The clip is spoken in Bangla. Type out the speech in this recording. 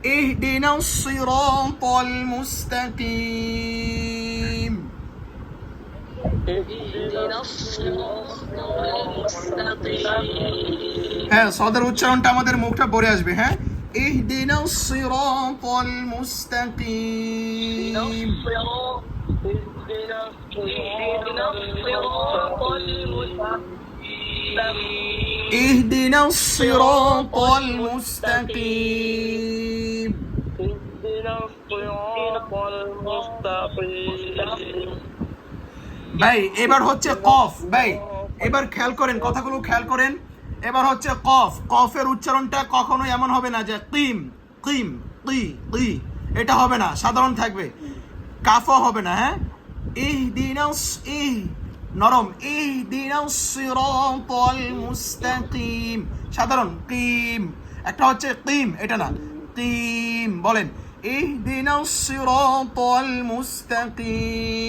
اهدنا الصراط المستقيم হ্যাঁ সদের উচ্চারণটা আমাদের মুখটা পড়ে আসবে হ্যাঁ اهدنا الصراط المستقيم اهدنا الصراط المستقيم ভাই এবার হচ্ছে কফ ভাই এবার খেয়াল করেন কথাগুলো খেয়াল করেন এবার হচ্ছে কফ কফের উচ্চারণটা কখনো এমন হবে না যে কিম কিম কি কি এটা হবে না সাধারণ থাকবে কাফও হবে না হ্যাঁ ইহদিনাস নরম ইহদিনাস সিরাতাল মুস্তাকিম সাধারণ কিম একটা হচ্ছে কিম এটা না কিম বলেন ইহদিনাস সিরাতাল মুস্তাকিম